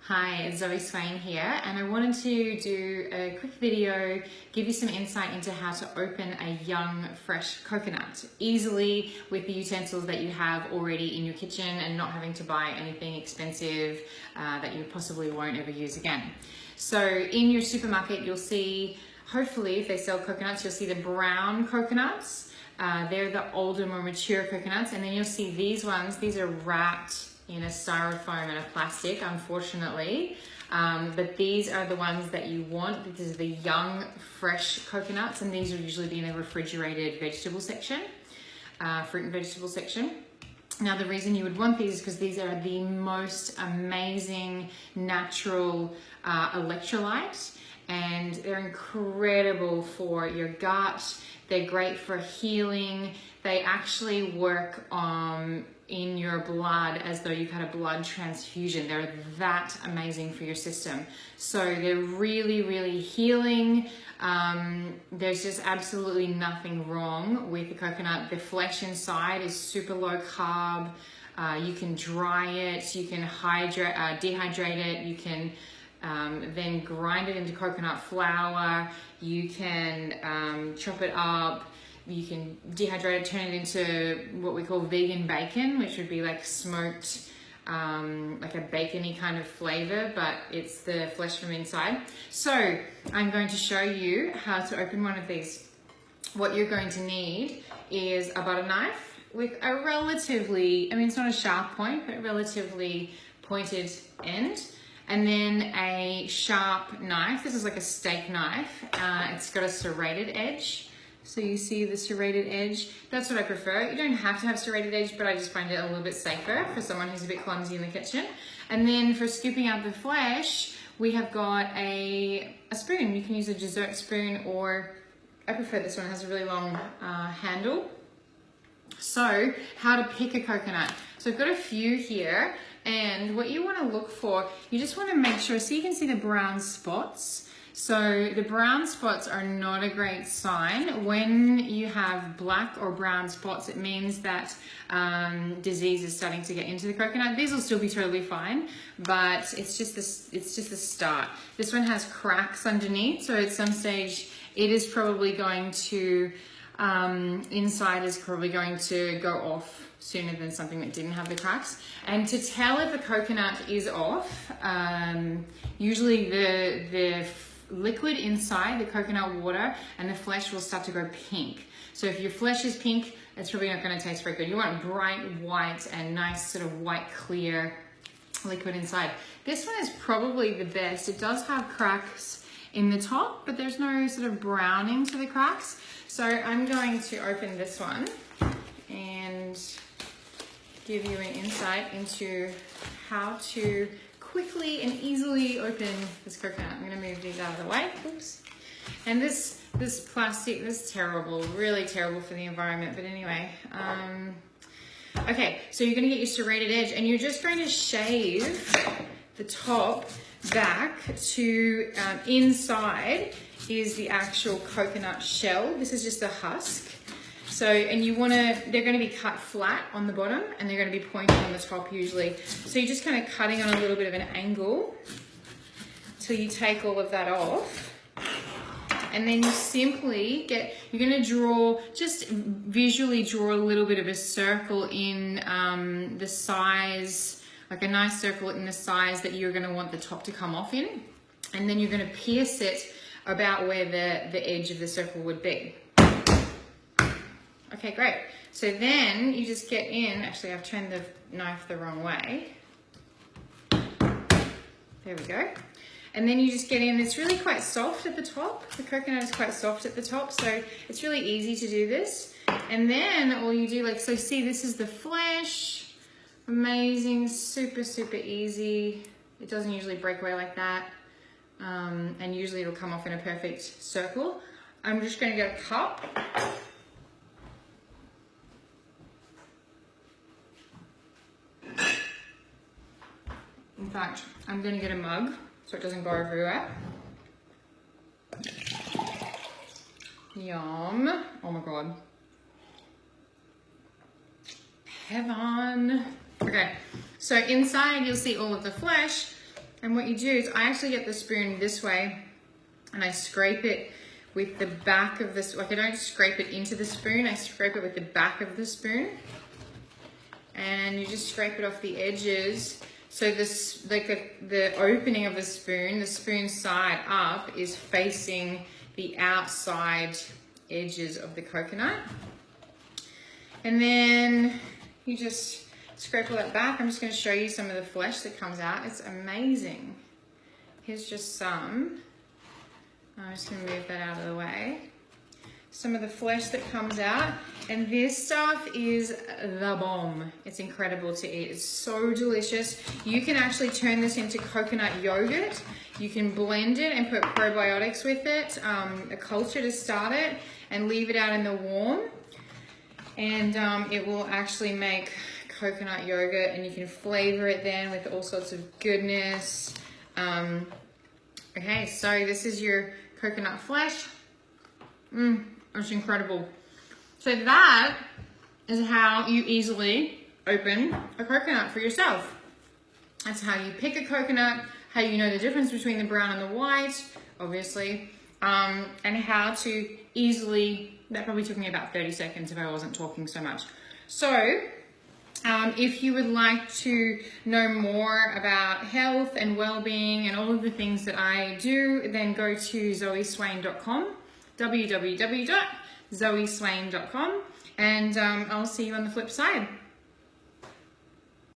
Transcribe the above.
Hi, it's Zoe Swain here, and I wanted to do a quick video, give you some insight into how to open a young, fresh coconut easily with the utensils that you have already in your kitchen and not having to buy anything expensive that you possibly won't ever use again. So in your supermarket, you'll see, hopefully if they sell coconuts, you'll see the brown coconuts. They're the older, more mature coconuts, and then you'll see these ones. These are wrapped in a styrofoam and a plastic, unfortunately. But these are the ones that you want. This is the young, fresh coconuts, and these will usually be in a refrigerated vegetable section, fruit and vegetable section. Now, the reason you would want these is because these are the most amazing natural electrolytes, and they're incredible for your gut. They're great for healing. They actually work in your blood as though you've had a blood transfusion. They're that amazing for your system. So they're really, really healing. There's just absolutely nothing wrong with the coconut. The flesh inside is super low carb. You can dry it, you can dehydrate it, you can then grind it into coconut flour, you can chop it up, you can dehydrate it, turn it into what we call vegan bacon, which would be like smoked, like a bacony kind of flavor, but it's the flesh from inside. So I'm going to show you how to open one of these. What you're going to need is a butter knife with a relatively, it's not a sharp point, but relatively pointed end. And then a sharp knife. This is like a steak knife. It's got a serrated edge. So you see the serrated edge. That's what I prefer. You don't have to have serrated edge, but I just find it a little bit safer for someone who's a bit clumsy in the kitchen. And then for scooping out the flesh, we have got a spoon. You can use a dessert spoon, or I prefer this one. It has a really long handle. So how to pick a coconut. So I've got a few here. And what you want to look for, you just want to make sure, so you can see the brown spots. So the brown spots are not a great sign. When you have black or brown spots, it means that disease is starting to get into the coconut. These will still be totally fine, but it's just the start. This one has cracks underneath, so at some stage it is probably going to, inside is probably going to go off sooner than something that didn't have the cracks. And to tell if a coconut is off, usually the liquid inside, the coconut water, and the flesh will start to go pink. So if your flesh is pink, it's probably not going to taste very good. You want bright white and nice sort of white clear liquid inside. This one is probably the best. It does have cracks in the top, but there's no sort of browning to the cracks. So I'm going to open this one and give you an insight into how to quickly and easily open this coconut. I'm going to move these out of the way. Oops. And this plastic, this is terrible, really terrible for the environment. But anyway, okay, so you're going to get your serrated edge, and you're just going to shave the top back to inside is the actual coconut shell. This is just the husk. So, and they're going to be cut flat on the bottom, and they're going to be pointed on the top usually. So you're just kind of cutting on a little bit of an angle till you take all of that off. And then you simply you're going to just visually draw a little bit of a circle in the size, like a nice circle in the size that you're going to want the top to come off in. And then you're going to pierce it about where the edge of the circle would be. Okay, great. So then you just get in, actually I've turned the knife the wrong way. There we go. And then you just get in, it's really quite soft at the top. The coconut is quite soft at the top, so it's really easy to do this. And then all you do, so see, this is the flesh. Amazing, super, super easy. It doesn't usually break away like that. And usually it'll come off in a perfect circle. I'm just going to get a cup. In fact, I'm going to get a mug so it doesn't go everywhere. Yum. Oh my God. Heaven. Okay, so inside you'll see all of the flesh, And what you do is, I actually get the spoon this way and I scrape it with the back of this, like I don't scrape it into the spoon, I scrape it with the back of the spoon. And you just scrape it off the edges. So this, like the opening of the spoon side up is facing the outside edges of the coconut. And then you just scrape all that back. I'm just going to show you some of the flesh that comes out. It's amazing. Here's just some. I'm just going to move that out of the way. Some of the flesh that comes out, and this stuff is the bomb. It's incredible to eat. It's so delicious. You can actually turn this into coconut yogurt. You can blend it and put probiotics with it, a culture to start it, and leave it out in the warm, and it will actually make coconut yogurt, and you can flavor it then with all sorts of goodness. Okay, so this is your coconut flesh. It's incredible. So that is how you easily open a coconut for yourself. That's how you pick a coconut, how you know the difference between the brown and the white, obviously, and how to easily, that probably took me about 30 seconds if I wasn't talking so much. So, if you would like to know more about health and well-being and all of the things that I do, then go to zoeswain.com. www.zoeswain.com, and I'll see you on the flip side.